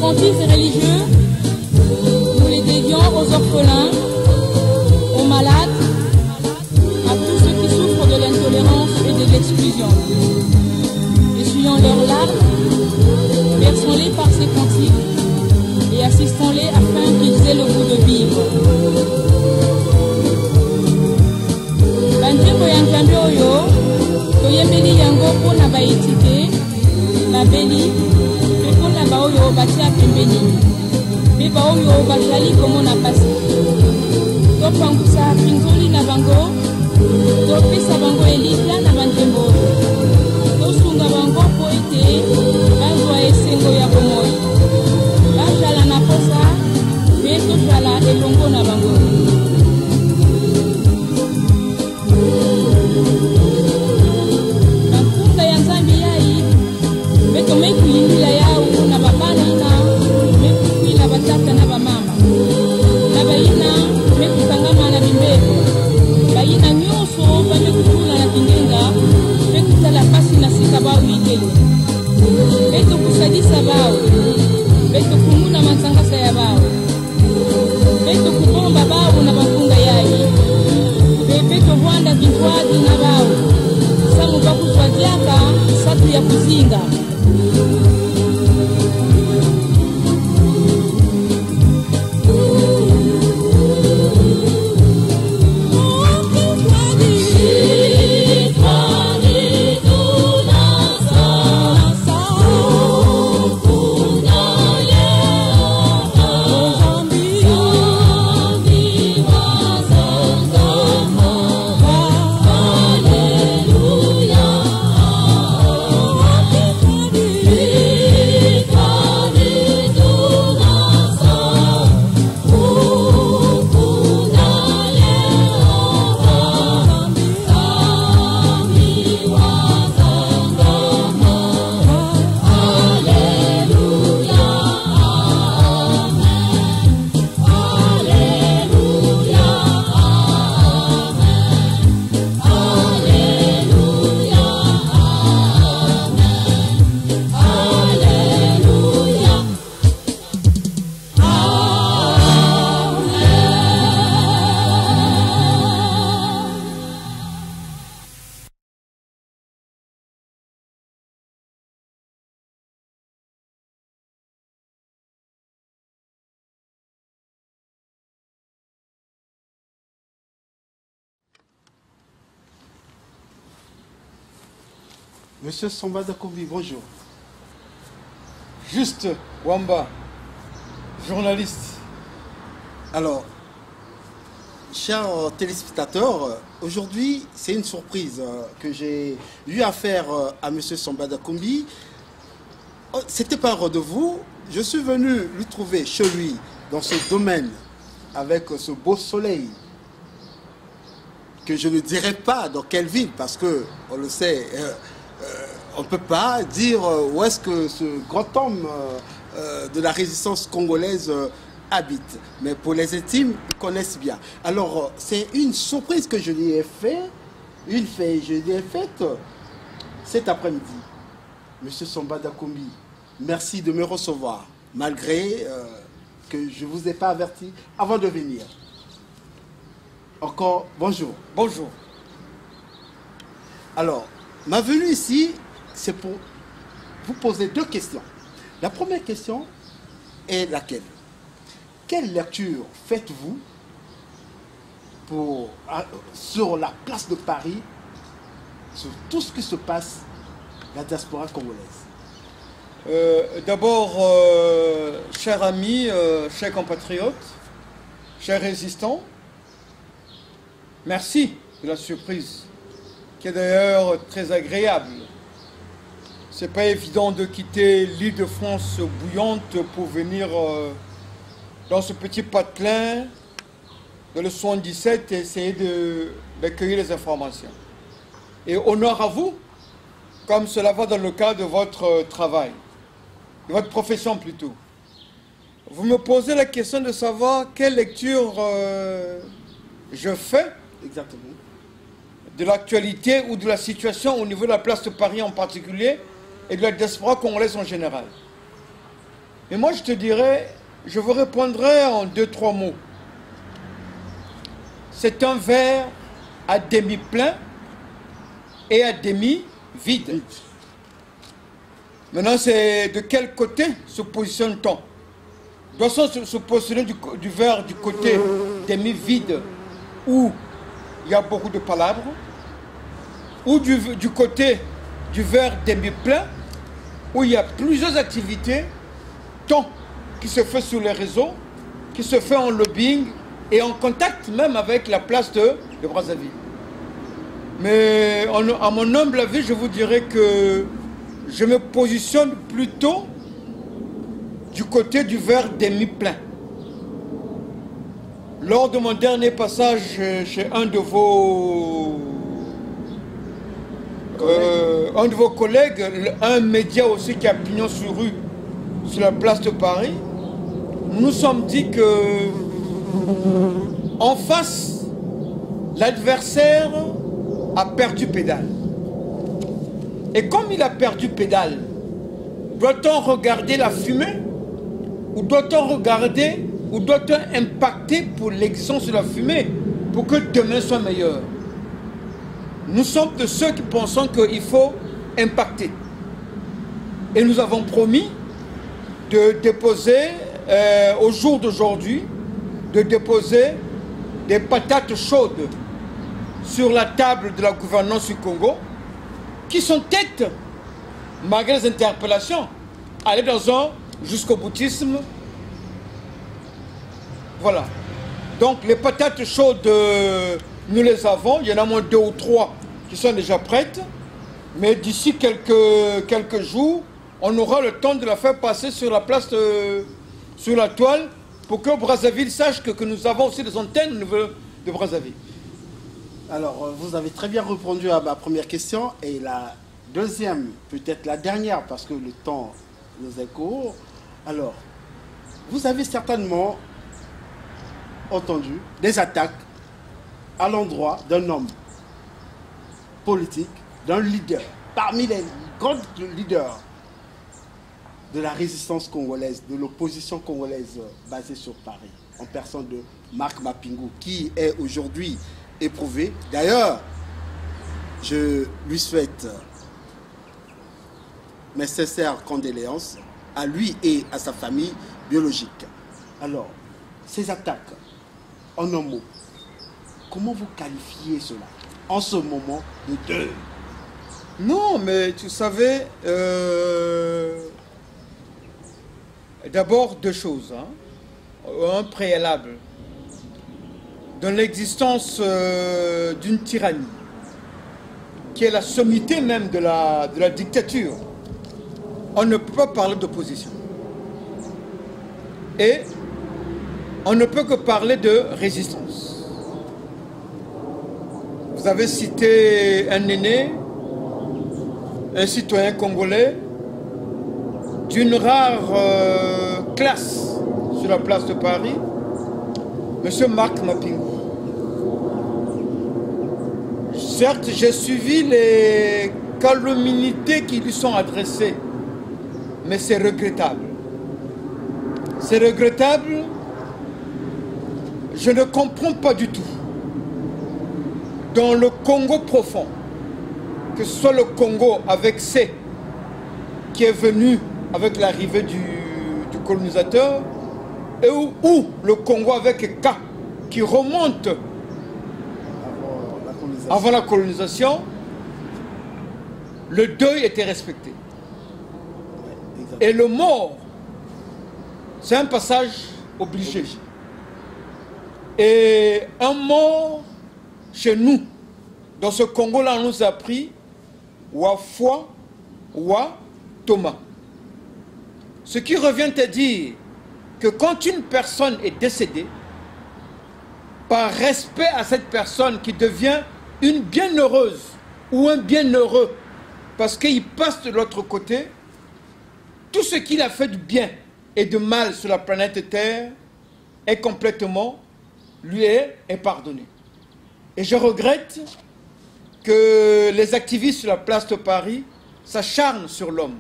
motifs religieux, nous les dédions aux orphelins, aux malades, à tous ceux qui souffrent de l'intolérance et de l'exclusion. Essuyons leurs larmes, versons-les par ces cantiques et assistons-les afin qu'ils aient le goût de vivre. Banjembo ya Nzambe oyo toyembeli yango mpona baetike babeli mpe mpona baoyo batia pembeni mpe baoyo bazali komona pasi topangusa mpinzoli na bango topesa bango elita na banjembo oyo tosunga bango mpo ete bazwa esengo ya bomoi bazala na posa mpe tozala elongo na bango. Bakunga ya Nzambe yai beto mekuyimbila yau na babanina mekukwila batata na bamama na bayina mekutangama na bimbebo bayina nyonso bamekutula na kingenga mekutala pasi na sika bao ikeli beto kusadisa bao beto kumuna mansangasa ya bao beto kubomba bao na bakunga yai beto Rwanda kifwadi na bao samu bakuswadiaka satu ya kuzinga. Monsieur Sambada Kombi, bonjour. Juste Wamba, journaliste. Alors, chers téléspectateurs, aujourd'hui, c'est une surprise que j'ai eu à faire à Monsieur Sambada Kombi. C'était pas un rendez-vous. Je suis venu lui trouver chez lui, dans ce domaine, avec ce beau soleil, que je ne dirai pas dans quelle ville, parce que, on le sait, on ne peut pas dire où est-ce que ce grand homme de la résistance congolaise habite. Mais pour les intimes, ils connaissent bien. Alors, c'est une surprise que je lui ai faite, je lui ai faite cet après-midi. Monsieur Sambada Kombi, merci de me recevoir, malgré que je ne vous ai pas averti avant de venir. Encore, bonjour. Bonjour. Alors, ma venue ici, c'est pour vous poser deux questions. La première question est laquelle? Quelle lecture faites-vous sur la place de Paris, sur tout ce qui se passe, la diaspora congolaise? D'abord, chers amis, chers compatriotes, chers résistants, merci de la surprise, qui est d'ailleurs très agréable. C'est pas évident de quitter l'île de France bouillante pour venir dans ce petit patelin de le 77 et essayer d'accueillir les informations. Et honneur à vous, comme cela va dans le cadre de votre travail, de votre profession plutôt. Vous me posez la question de savoir quelle lecture je fais. Exactement. De l'actualité ou de la situation au niveau de la place de Paris en particulier et de la diaspora congolaise en général. Mais moi, je te dirais, je vous répondrai en 2-3 mots. C'est un verre à demi plein et à demi vide. Maintenant, c'est de quel côté se positionne-t-on? Doit-on se positionner du verre du côté demi vide où il y a beaucoup de palabres, ou du côté du verre demi plein où il y a plusieurs activités, tant qui se fait sur les réseaux, qui se fait en lobbying et en contact même avec la place de Brazzaville. Mais à mon humble avis, je vous dirais que je me positionne plutôt du côté du verre demi-plein. Lors de mon dernier passage chez un de vos collègues, un média aussi qui a pignon sur rue sur la place de Paris, nous nous sommes dit que en face, l'adversaire a perdu pédale. Et comme il a perdu pédale, doit-on regarder la fumée ou doit-on regarder ou doit-on impacter pour l'existence de la fumée pour que demain soit meilleur? Nous sommes de ceux qui pensons qu'il faut impacter. Et nous avons promis de déposer, au jour d'aujourd'hui, de déposer des patates chaudes sur la table de la gouvernance du Congo, qui sont peut-être, malgré les interpellations, aller dans un jusqu'au boutisme. Voilà. Donc les patates chaudes, nous les avons. Il y en a moins 2 ou 3 qui sont déjà prêtes. Mais d'ici quelques jours, on aura le temps de la faire passer sur la place, sur la toile, pour que Brazzaville sache que nous avons aussi des antennes au niveau de Brazzaville. Alors, vous avez très bien répondu à ma première question. Et la deuxième, peut-être la dernière, parce que le temps nous est court. Alors, vous avez certainement entendu des attaques à l'endroit d'un homme politique, d'un leader, parmi les grands leaders de la résistance congolaise, de l'opposition congolaise basée sur Paris, en personne de Marc Mapingu, qui est aujourd'hui éprouvé. D'ailleurs, je lui souhaite mes sincères condoléances à lui et à sa famille biologique. Alors, ces attaques, en un mot, comment vous qualifiez cela en ce moment de deuil? Non, mais tu savais, d'abord 2 choses. Un préalable. Dans l'existence d'une tyrannie, qui est la sommité même de la dictature, on ne peut pas parler d'opposition. Et on ne peut que parler de résistance. Vous avez cité un aîné, un citoyen congolais, d'une rare classe sur la place de Paris, M. Marc Mapingu. Certes, j'ai suivi les calomnies qui lui sont adressées, mais c'est regrettable. C'est regrettable. Je ne comprends pas du tout. Dans le Congo profond, que ce soit le Congo avec C, qui est venu avec l'arrivée du colonisateur, et ou le Congo avec K, qui remonte avant la colonisation, le deuil était respecté. Et le mort, c'est un passage obligé. Et un mort, chez nous, dans ce Congo-là, on nous a appris Wafwa, Wa, Thomas. Ce qui revient à dire que quand une personne est décédée, par respect à cette personne qui devient une bienheureuse ou un bienheureux, parce qu'il passe de l'autre côté, tout ce qu'il a fait de bien et de mal sur la planète Terre est complètement, lui est pardonné. Et je regrette que les activistes sur la place de Paris s'acharnent sur l'homme.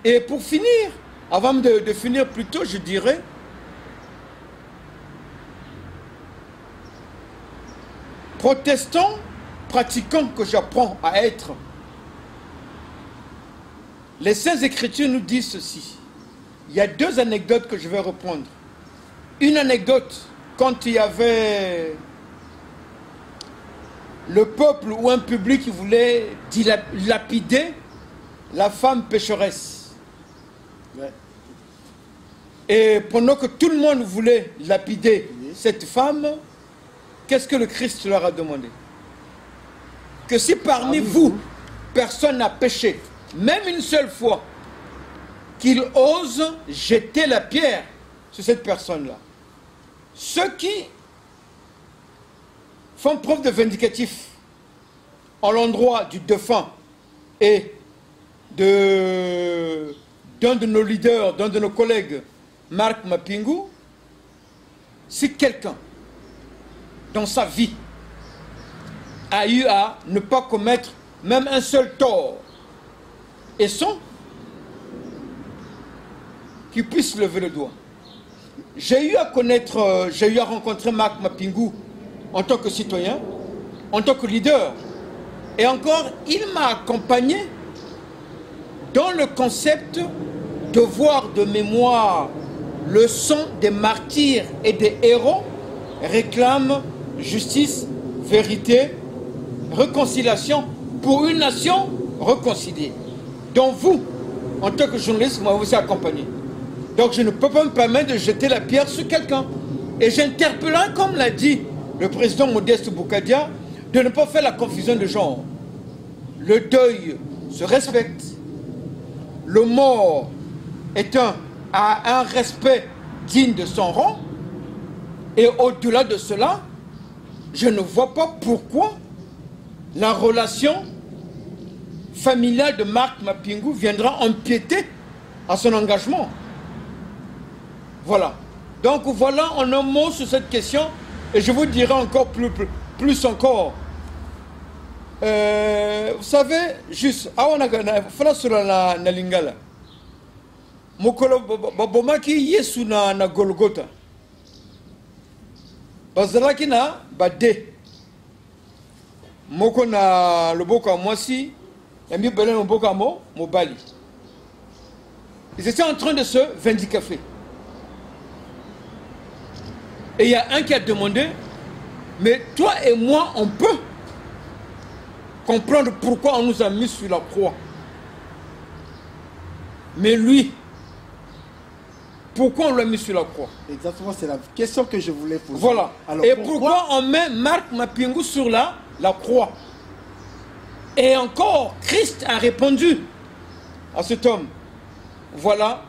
Et pour finir, Avant de finir plus tôt, je dirais, protestant, pratiquant que j'apprends à être, les Saintes Écritures nous disent ceci. Il y a deux anecdotes que je vais reprendre. Une anecdote, quand il y avait le peuple ou un public qui voulait lapider la femme pécheresse. Ouais. Et pendant que tout le monde voulait lapider cette femme, qu'est-ce que le Christ leur a demandé? Que si parmi vous, personne n'a péché, même une seule fois, qu'il ose jeter la pierre sur cette personne-là. Ceux qui font preuve de vindicatif en l'endroit du défunt et d'un de nos leaders, d'un de nos collègues, Marc Mapingu, si quelqu'un dans sa vie a eu à ne pas commettre même un seul tort, et sans qu'il puisse lever le doigt. J'ai eu à connaître, j'ai eu à rencontrer Marc Mapingu en tant que citoyen, en tant que leader. Et encore, il m'a accompagné dans le concept devoir de mémoire. Le sang des martyrs et des héros réclame justice, vérité, réconciliation pour une nation réconciliée. Donc vous, en tant que journaliste, moi vous accompagné. Donc je ne peux pas me permettre de jeter la pierre sur quelqu'un. Et j'interpellerai, comme l'a dit le président Modeste Boukadia, de ne pas faire la confusion de genre. Le deuil se respecte. Le mort a un respect digne de son rang. Et au-delà de cela, je ne vois pas pourquoi la relation familiale de Marc Mapingu viendra empiéter à son engagement. Voilà. Donc voilà en un mot sur cette question, et je vous dirai encore plus encore. Vous savez, juste, na lingala. Mokolo bomaki Yesu na Golgotha. Bazalaki na bade. Moko na loboko mwasi, yambi belen loboko mobali. Ils étaient en train de se vindicafer. Et il y a un qui a demandé, mais toi et moi, on peut comprendre pourquoi on nous a mis sur la croix. Mais lui, pourquoi on l'a mis sur la croix? Exactement, c'est la question que je voulais poser. Voilà. Alors, et pourquoi on met Marc Mapingu sur la croix? Et encore, Christ a répondu à cet homme. Voilà,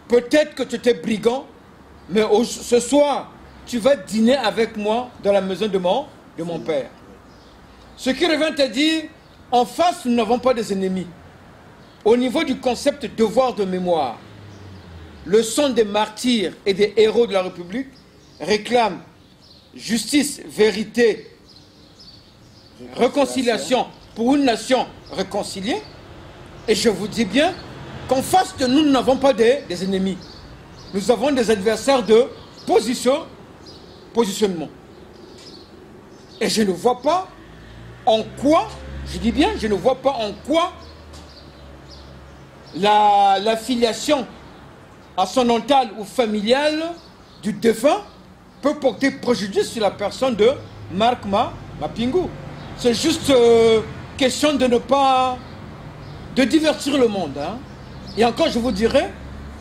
peut-être que tu étais brigand, mais ce soir, tu vas dîner avec moi dans la maison de mon père. Ce qui revient à dire, en face, nous n'avons pas des ennemis. Au niveau du concept devoir de mémoire, le sang des martyrs et des héros de la République réclame justice, vérité, réconciliation pour une nation réconciliée. Et je vous dis bien qu'en face de nous, nous n'avons pas des ennemis. Nous avons des adversaires de positionnement. Et je ne vois pas en quoi, je dis bien, je ne vois pas en quoi la filiation ascendantale ou familiale du défunt peut porter préjudice sur la personne de Marc Mapingu. C'est juste question de ne pas... de divertir le monde. Hein. Et encore, je vous dirais,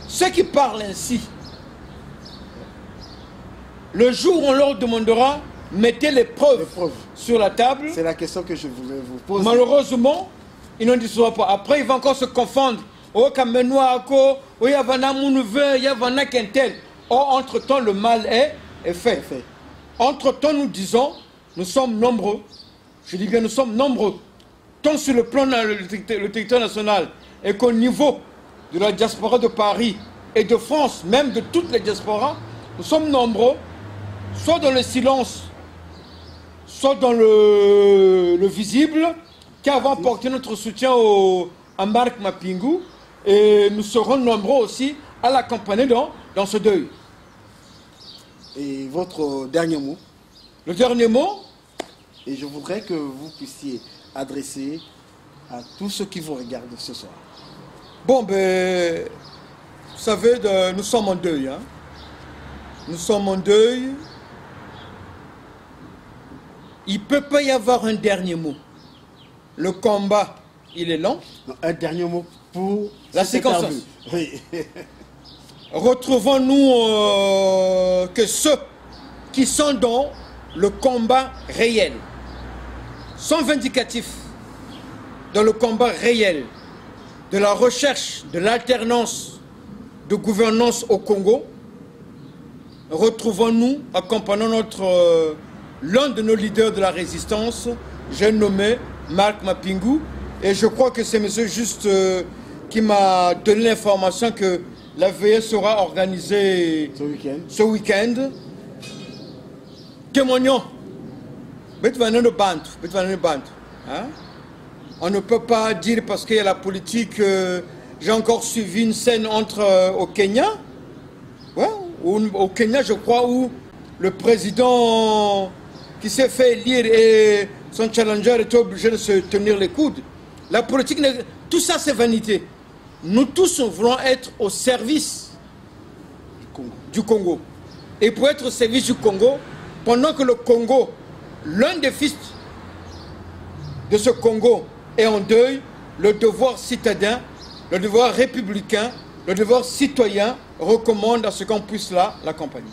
ceux qui parlent ainsi, le jour où on leur demandera, mettez les preuves sur la table. C'est la question que je voulais vous poser. Malheureusement, ils n'en disent pas. Après, ils vont encore se confondre. Oh, Kamenoako, oh, Yavana Mounouve, Yavana Kentel. Or, entre-temps, le mal est fait. Entre-temps, nous disons, nous sommes nombreux. Je dis bien, nous sommes nombreux. Tant sur le plan le territoire national et qu'au niveau de la diaspora de Paris et de France, même de toutes les diasporas, nous sommes nombreux, soit dans le silence, soit dans le visible, qui avons apporté notre soutien à Marc Mapingu. Et nous serons nombreux aussi à l'accompagner dans ce deuil. Et votre dernier mot? Le dernier mot? Et je voudrais que vous puissiez adresser à tous ceux qui vous regardent ce soir. Bon, ben, vous savez, nous sommes en deuil. Hein? Nous sommes en deuil. Il ne peut pas y avoir un dernier mot. Le combat, il est long. Non, un dernier mot pour la séquence. Oui. Retrouvons-nous que ceux qui sont dans le combat réel sont vindicatifs dans le combat réel de la recherche de l'alternance de gouvernance au Congo. Retrouvons-nous accompagnant l'un de nos leaders de la résistance, j'ai nommé Marc Mapingu, et je crois que c'est monsieur juste qui m'a donné l'information que la veillée sera organisée ce week-end. Témoignons. On ne peut pas dire parce qu'il y a la politique. J'ai encore suivi une scène au Kenya. Ouais, au Kenya, je crois, où le président qui s'est fait élire et son challenger était obligé de se tenir les coudes. La politique, tout ça c'est vanité. Nous tous voulons être au service du Congo. Et pour être au service du Congo, pendant que le Congo, l'un des fils de ce Congo est en deuil, le devoir citadin, le devoir républicain, le devoir citoyen recommande à ce qu'on puisse l'accompagner.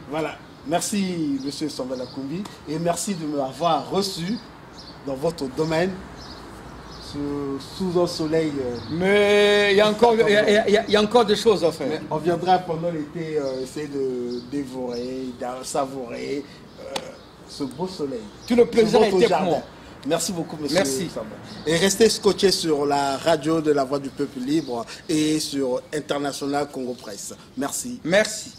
Voilà. Merci, M. Sambada Koumbi, et merci de m'avoir reçu dans votre domaine sous un soleil. Mais il y a encore des choses à faire. Mais on viendra pendant l'été essayer de dévorer, de savourer ce beau soleil. Tout le plaisir était pour moi. Merci beaucoup, monsieur. Merci. Et restez scotchés sur la radio de la Voix du Peuple Libre et sur International Congo Presse. Merci. Merci.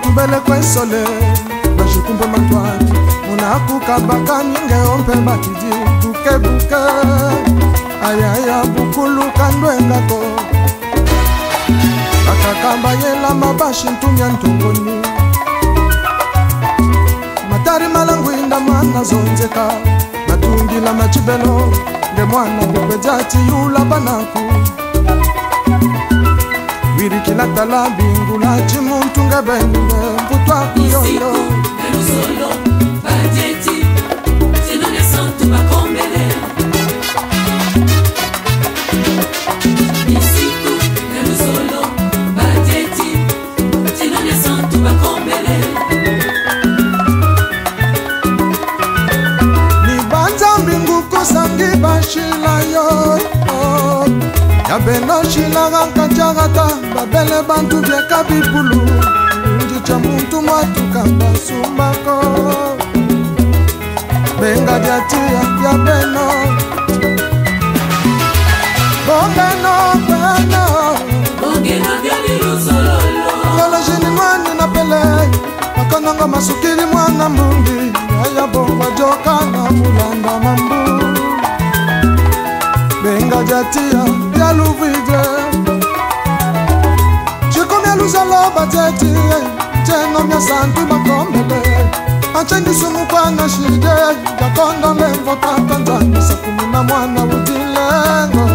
Tubele kwa sole bashikumbe matwari munakuka bakanyinge ompe batidi buke buke ayaya bukulu kandwengako akakamba yela mabashi ntumya ntongoni matari malangwinda mana zonzeka matungila machibelo nge mwana bubejati yula banaku wirikila tala bingula chimuntu ngebende mputwa kuyoyo Solo, Badeti, si non ne sento ma combele. Ici tu, solo, Badeti, si non ne sento ma combele. Ni banza mbingu kusangi bashila yo ya beno shila kankachagata babele bantu byeka bipulu cha muntu matuka basumbako benga byatia ya beno bongeno byalilu sololo lolo jini mwani na pele akononga masukili mwana mbungi aya bonga joka na mulanda mambu benga byatia ya luvide chikomya luzalo bateti Cheno mya santu makombele Acheni sumu kwa na shide Jakondo lemvo katanzani Sakumi na mwana udilengo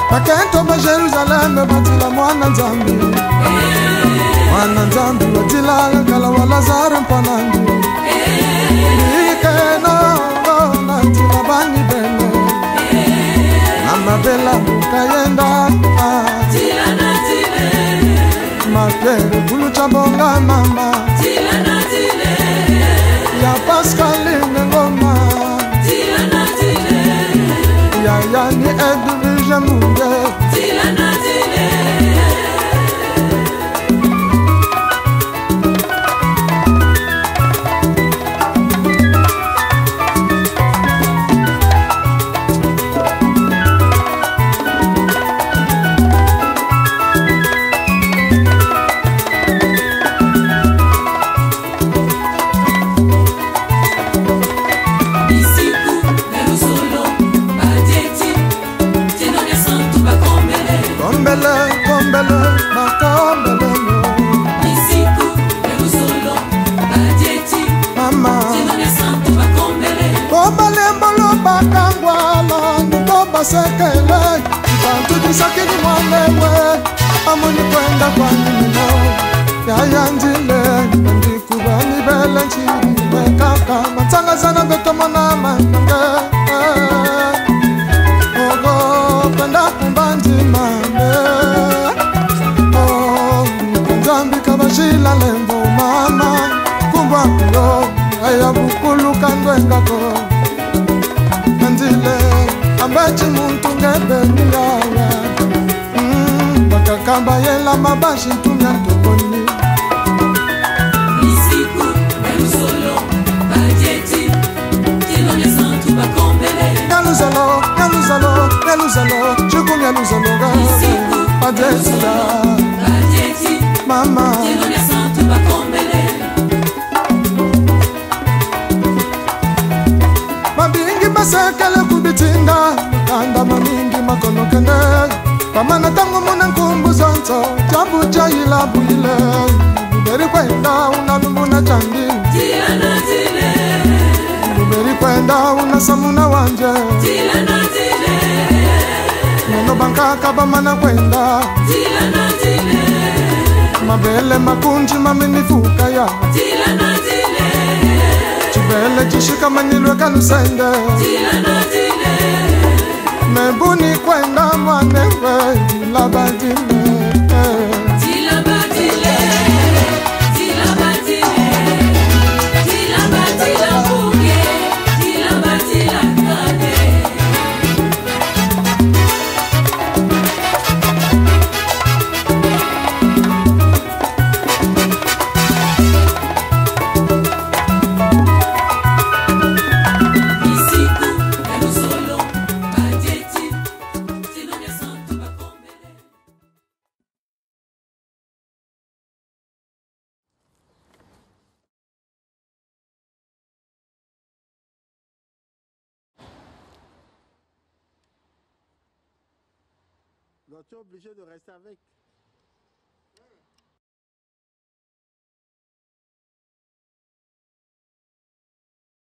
Pakento ba Jerusalem Batila mwana nzambi Mwana nzambi Batila kala wa Lazare mpanangi Ikeno Natila bani bele Nama bela mukayenda Tila natile Mapiere bulu chabonga mama Dilana dile ya Pascaline ngoma Dilana dile ya yani Edwige Munge Dilana dile sekele Ibantu disakini mwanewe Amuni kwenda kwa nimino Yaya njile Ndikuba nibele nchiri Wekaka Matanga sana beto mwana manange Ogo kwenda kumbanji mame Oh Njambi kabashila lembo mama Kumbwa kuyo Aya bukulu kandwengako Njile Abechi muntu ngebeni yawa Bakakamba yela mabashi tumya ntokoni Isiku, Yalusolo, Bajeti Tilone santu bakombele Yaluzalo, yaluzalo, yaluzalo Chukum yaluzalo Isiku, Bajeti Bajeti Mama Tilone santu bakombele Mabingi basekele kubitinda Kanda mamingi makono kene Pamana tangu muna nkumbu zonto Jabu jayila buile Buberi kwenda unalumuna chandi Dilana dile Buberi kwenda unasamuna wanje Dilana dile Nono bankaka bamana kwenda Dilana dile Mabele makunji maminifuka ya Dilana dile Chibele chishika manilwe kalusende Dilana dile Mebuni kwenda mwanewe Dilabadile Dilabadile Dilabadile Dilabadile buge Dilabadile kade Isiku, Yalusolo, Bajeti Tilone santu bakombele Donc tu es obligé de rester avec.